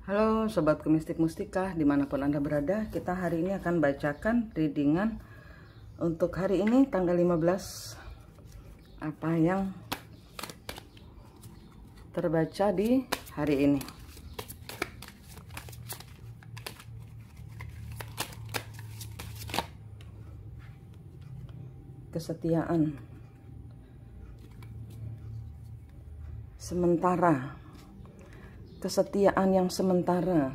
Halo Sobat Mistik Mustika, dimanapun Anda berada, kita hari ini akan bacakan readingan untuk hari ini tanggal 15. Apa yang terbaca di hari ini. Kesetiaan sementara. Kesetiaan yang sementara.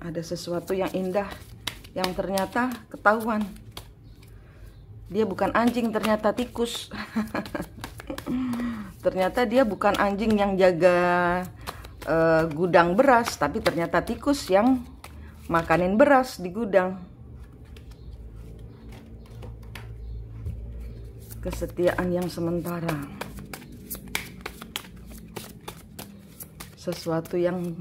Ada sesuatu yang indah yang ternyata ketahuan. Dia bukan anjing, ternyata tikus. Ternyata dia bukan anjing yang jaga gudang beras, tapi ternyata tikus yang makanin beras di gudang. Kesetiaan yang sementara. Sesuatu yang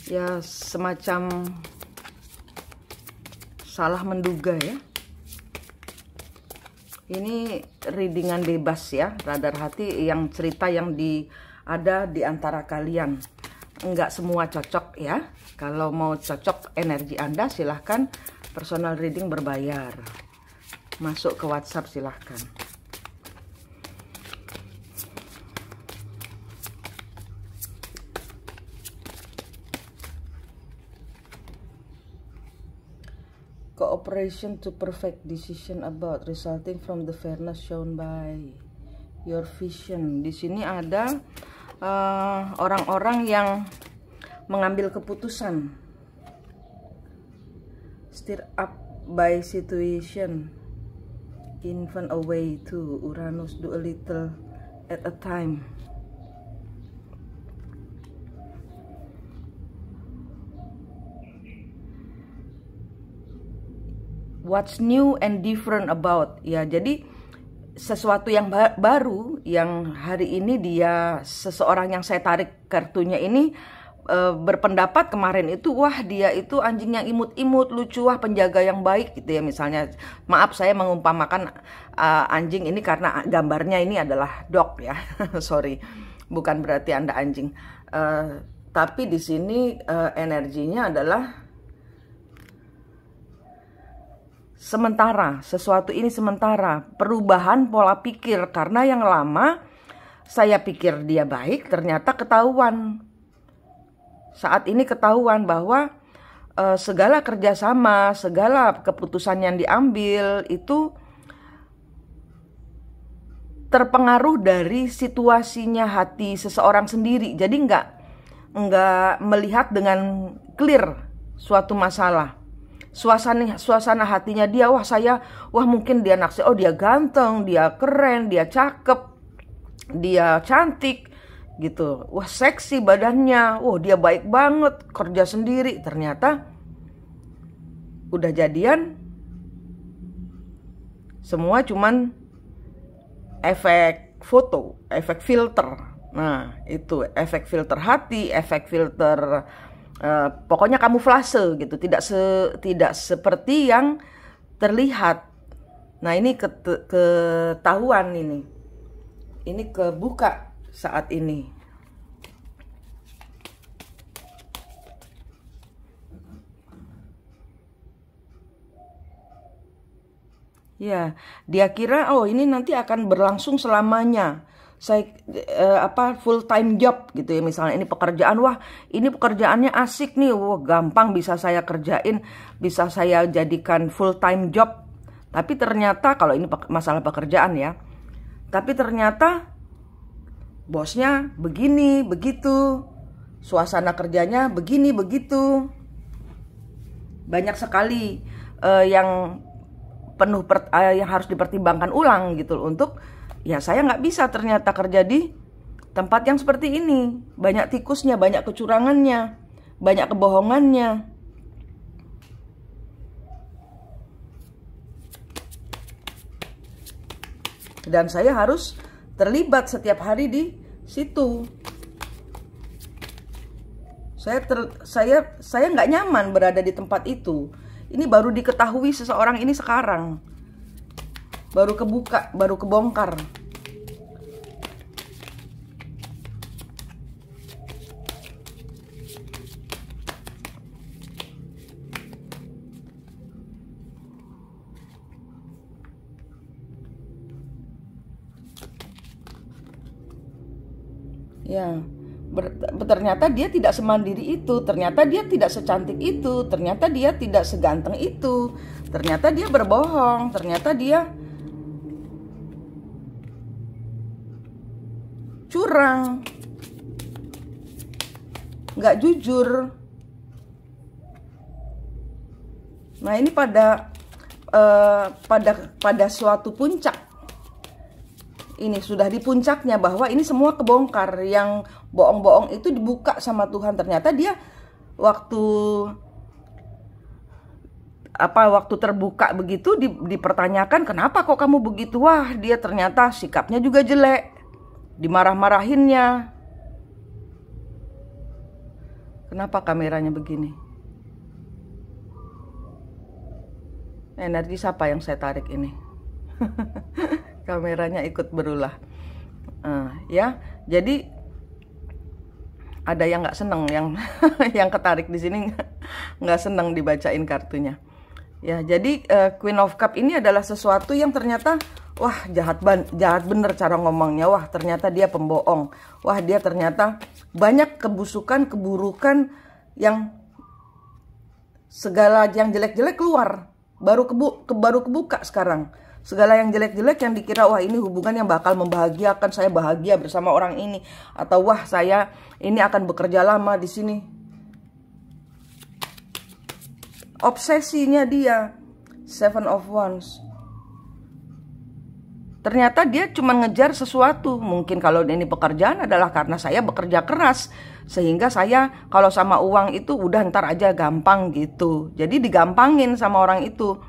ya semacam salah menduga ya. Ini readingan bebas ya, radar hati, yang cerita yang ada di antara kalian. Enggak semua cocok ya. Kalau mau cocok energi Anda, silahkan personal reading berbayar. Masuk ke WhatsApp silahkan. Cooperation to perfect decision about resulting from the fairness shown by your vision. Di sini ada orang-orang yang mengambil keputusan, stir up by situation, even away to Uranus, do a little at a time. What's new and different about, ya, jadi sesuatu yang baru yang hari ini dia, seseorang yang saya tarik kartunya ini berpendapat kemarin itu, wah dia itu anjing yang imut-imut, lucu, wah penjaga yang baik gitu ya misalnya. Maaf saya mengumpamakan anjing ini karena gambarnya ini adalah dog ya. Sorry, bukan berarti Anda anjing. Tapi di sini energinya adalah sementara, sesuatu ini sementara, perubahan pola pikir. Karena yang lama saya pikir dia baik, ternyata ketahuan. Saat ini ketahuan bahwa segala kerjasama, segala keputusan yang diambil itu terpengaruh dari situasinya hati seseorang sendiri. Jadi nggak melihat dengan clear suatu masalah. Suasana hatinya dia, wah mungkin dia naksir, oh dia ganteng, dia keren, dia cakep, dia cantik gitu, wah seksi badannya, wah dia baik banget, kerja sendiri. Ternyata udah jadian, semua cuman efek foto, efek filter. Nah itu efek filter hati, efek filter pokoknya kamuflase gitu, tidak seperti yang terlihat. Nah ini ketahuan, ini kebuka saat ini. Ya, dia kira oh ini nanti akan berlangsung selamanya. Saya full time job gitu ya misalnya, ini pekerjaan, wah ini pekerjaannya asik nih, wah gampang bisa saya kerjain, bisa saya jadikan full time job. Tapi ternyata kalau ini masalah pekerjaan ya, tapi ternyata bosnya begini begitu, suasana kerjanya begini begitu. Banyak sekali yang penuh yang harus dipertimbangkan ulang gitu untuk, ya saya nggak bisa ternyata kerja di tempat yang seperti ini. Banyak tikusnya, banyak kecurangannya, banyak kebohongannya. Dan saya harus terlibat setiap hari di situ. Saya nggak nyaman berada di tempat itu. Ini baru diketahui seseorang ini sekarang. Baru kebuka, baru kebongkar. Ya, ternyata dia tidak semandiri itu, ternyata dia tidak secantik itu, ternyata dia tidak seganteng itu, ternyata dia berbohong, ternyata dia curang, nggak jujur. Nah, ini pada suatu puncak, ini sudah di puncaknya bahwa ini semua kebongkar, yang bohong-bohong itu dibuka sama Tuhan. Ternyata dia waktu terbuka begitu dipertanyakan, kenapa kok kamu begitu? Wah, dia ternyata sikapnya juga jelek, dimarah-marahinnya. Kenapa kameranya begini? Energi siapa yang saya tarik ini? Kameranya ikut berulah. Ya, jadi ada yang nggak seneng, yang ketarik di sini nggak seneng dibacain kartunya. Ya, jadi Queen of Cup ini adalah sesuatu yang ternyata, wah, jahat bener cara ngomongnya. Wah, ternyata dia pembohong. Wah, dia ternyata banyak kebusukan, keburukan, yang segala yang jelek-jelek keluar. Baru kebuka sekarang. Segala yang jelek-jelek yang dikira, wah, ini hubungan yang bakal membahagiakan, saya bahagia bersama orang ini, atau wah, saya ini akan bekerja lama di sini. Obsesinya dia, Seven of Wands. Ternyata dia cuma ngejar sesuatu. Mungkin kalau ini pekerjaan adalah karena saya bekerja keras, sehingga saya kalau sama uang itu udah ntar aja gampang gitu. Jadi digampangin sama orang itu.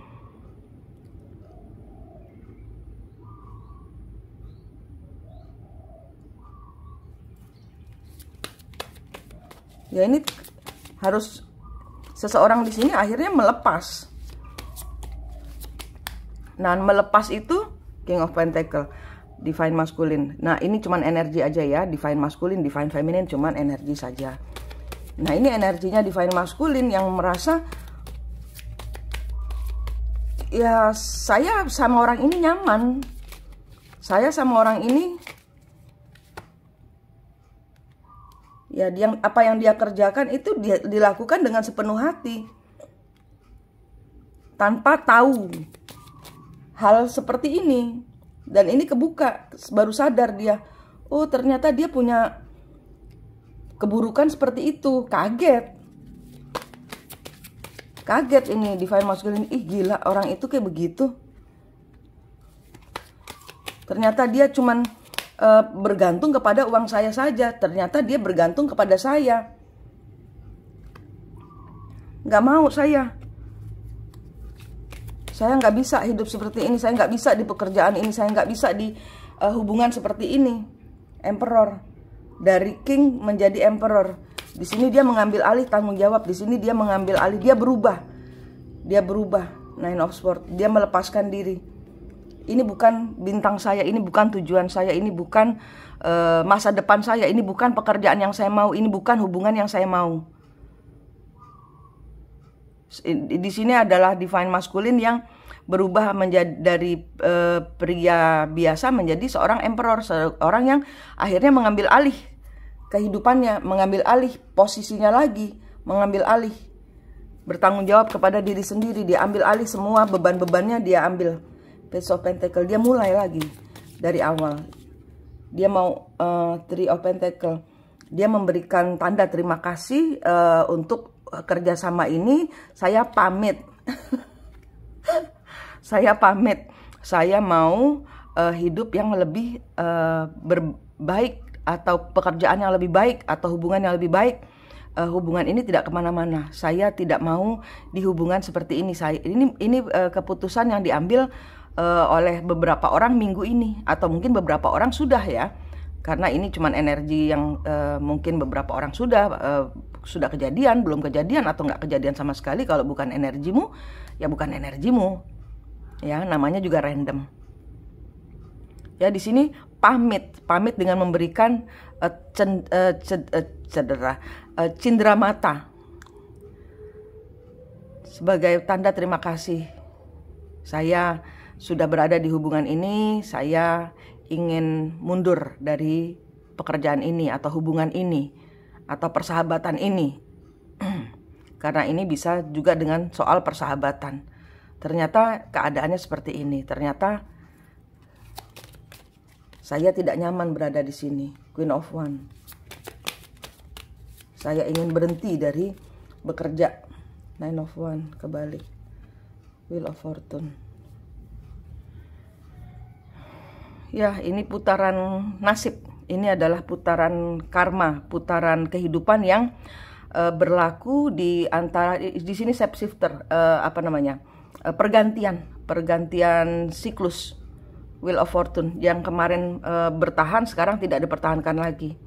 Ya, ini harus seseorang di sini akhirnya melepas. Nah, melepas itu King of Pentacle, Divine Masculine. Nah, ini cuman energi aja ya, Divine Masculine, Divine Feminine cuman energi saja. Nah, ini energinya Divine Masculine yang merasa, ya, saya sama orang ini nyaman. Saya sama orang ini, ya, apa yang dia kerjakan itu dilakukan dengan sepenuh hati, tanpa tahu hal seperti ini. Dan ini kebuka, baru sadar dia, oh, ternyata dia punya keburukan seperti itu. Kaget ini Divine Masculine. Ih, gila, orang itu kayak begitu. Ternyata dia cuman bergantung kepada uang saya saja. Ternyata dia bergantung kepada saya. Gak mau saya nggak bisa hidup seperti ini. Saya nggak bisa di pekerjaan ini. Saya nggak bisa di hubungan seperti ini. Emperor, dari King menjadi Emperor. Di sini dia mengambil alih tanggung jawab. Di sini dia mengambil alih. Dia berubah. Nine of Swords. Dia melepaskan diri. Ini bukan bintang saya. Ini bukan tujuan saya. Ini bukan masa depan saya. Ini bukan pekerjaan yang saya mau. Ini bukan hubungan yang saya mau. Di sini adalah Divine Masculine yang berubah menjadi dari pria biasa menjadi seorang emperor, seorang yang akhirnya mengambil alih kehidupannya, mengambil alih posisinya lagi, mengambil alih bertanggung jawab kepada diri sendiri. Dia ambil alih semua beban-bebannya, dia ambil. Page of Pentacle, dia mulai lagi dari awal. Dia mau Three of Pentacle. Dia memberikan tanda terima kasih untuk kerjasama ini. Saya pamit. Saya mau hidup yang lebih berbaik, atau pekerjaan yang lebih baik, atau hubungan yang lebih baik. Hubungan ini tidak kemana-mana. Saya tidak mau di hubungan seperti ini. Ini keputusan yang diambil oleh beberapa orang minggu ini, atau mungkin beberapa orang sudah ya. Karena ini cuman energi yang mungkin beberapa orang sudah kejadian, belum kejadian, atau nggak kejadian sama sekali. Kalau bukan energimu, ya bukan energimu. Ya, namanya juga random. Ya, di sini pamit dengan memberikan cindera mata sebagai tanda terima kasih. Saya sudah berada di hubungan ini, saya ingin mundur dari pekerjaan ini atau hubungan ini atau persahabatan ini. Karena ini bisa juga dengan soal persahabatan. Ternyata keadaannya seperti ini. Ternyata saya tidak nyaman berada di sini. Queen of Wands. Saya ingin berhenti dari bekerja. Nine of Wands kebalik. Wheel of Fortune. Ya, ini putaran nasib. Ini adalah putaran karma, putaran kehidupan yang berlaku di antara di sini shapeshifter, pergantian siklus. Wheel of Fortune yang kemarin bertahan sekarang tidak dipertahankan lagi.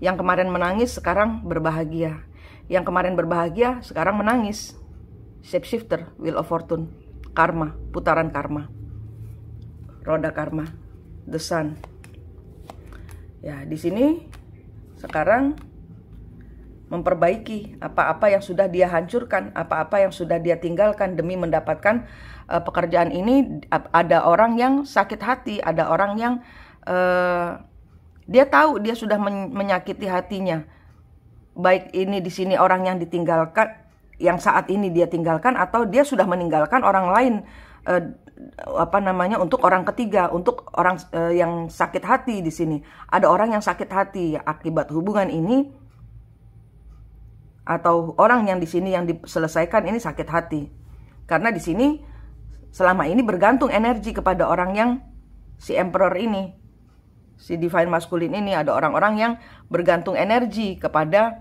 Yang kemarin menangis sekarang berbahagia. Yang kemarin berbahagia sekarang menangis. Shapeshifter, Wheel of Fortune, karma, putaran karma, roda karma, the sun. Ya, di sini sekarang memperbaiki apa-apa yang sudah dia hancurkan, apa-apa yang sudah dia tinggalkan demi mendapatkan pekerjaan ini. Ada orang yang sakit hati, ada orang yang dia tahu dia sudah menyakiti hatinya. Baik ini di sini orang yang ditinggalkan, yang saat ini dia tinggalkan, atau dia sudah meninggalkan orang lain, untuk orang ketiga, untuk orang yang sakit hati di sini. Ada orang yang sakit hati akibat hubungan ini, atau orang yang di sini yang diselesaikan ini sakit hati. Karena di sini selama ini bergantung energi kepada orang yang si Emperor ini, si Divine Masculine ini. Ada orang-orang yang bergantung energi kepada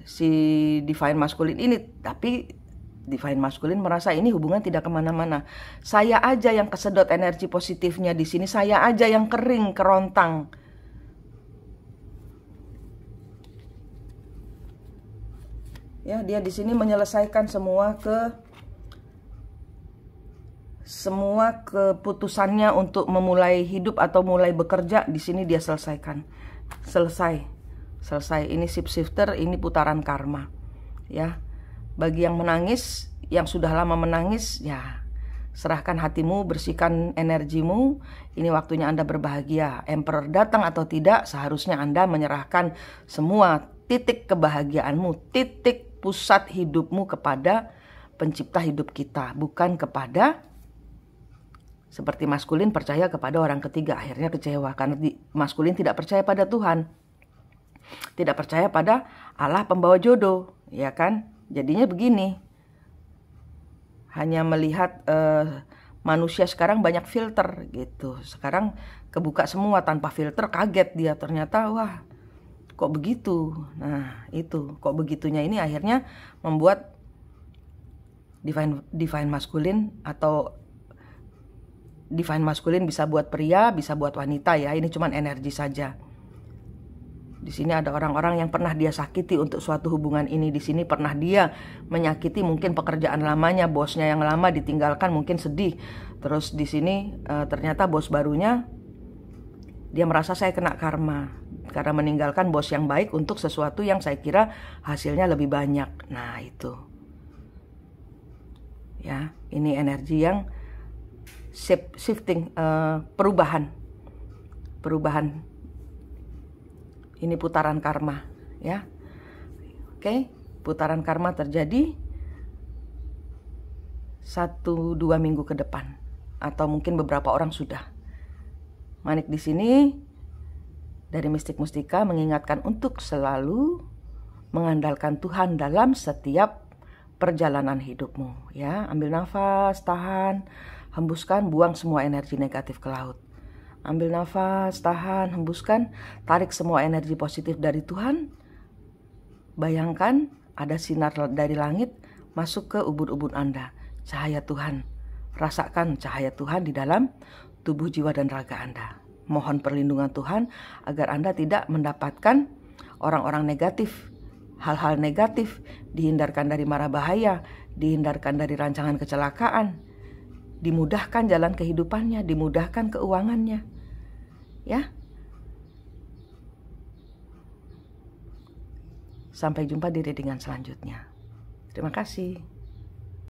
si Divine Masculine ini. Tapi Divine Masculine merasa ini hubungan tidak kemana-mana. Saya aja yang kesedot energi positifnya di sini. Saya aja yang kering, kerontang. Ya, dia di sini menyelesaikan semua keputusannya untuk memulai hidup atau mulai bekerja. Di sini dia selesaikan. Selesai. Ini shapeshifter, ini putaran karma. Ya. Bagi yang menangis, yang sudah lama menangis, ya serahkan hatimu, bersihkan energimu. Ini waktunya Anda berbahagia. Emperor datang atau tidak, seharusnya Anda menyerahkan semua titik kebahagiaanmu, titik pusat hidupmu kepada pencipta hidup kita, bukan kepada seperti maskulin percaya kepada orang ketiga. Akhirnya kecewa karena maskulin tidak percaya pada Tuhan, tidak percaya pada Allah pembawa jodoh, ya kan? Jadinya begini, hanya melihat manusia sekarang banyak filter gitu. Sekarang kebuka semua tanpa filter, kaget dia ternyata, wah kok begitu. Nah itu, kok begitunya ini akhirnya membuat divine masculine atau divine masculine bisa buat pria, bisa buat wanita ya. Ini cuman energi saja. Di sini ada orang-orang yang pernah dia sakiti untuk suatu hubungan ini. Di sini pernah dia menyakiti mungkin pekerjaan lamanya, bosnya yang lama ditinggalkan, mungkin sedih. Terus di sini ternyata bos barunya dia merasa saya kena karma karena meninggalkan bos yang baik untuk sesuatu yang saya kira hasilnya lebih banyak. Nah itu, ya ini energi yang shifting, perubahan. Ini putaran karma, ya. Oke, putaran karma terjadi 1-2 minggu ke depan, atau mungkin beberapa orang sudah. Manik di sini dari Mistik Mustika mengingatkan untuk selalu mengandalkan Tuhan dalam setiap perjalanan hidupmu, ya. Ambil nafas, tahan, hembuskan, buang semua energi negatif ke laut. Ambil nafas, tahan, hembuskan, tarik semua energi positif dari Tuhan. Bayangkan ada sinar dari langit masuk ke ubun-ubun Anda. Cahaya Tuhan. Rasakan cahaya Tuhan di dalam tubuh, jiwa, dan raga Anda. Mohon perlindungan Tuhan agar Anda tidak mendapatkan orang-orang negatif, hal-hal negatif, dihindarkan dari mara bahaya, dihindarkan dari rancangan kecelakaan, dimudahkan jalan kehidupannya, dimudahkan keuangannya. Ya. Sampai jumpa di readingan selanjutnya. Terima kasih.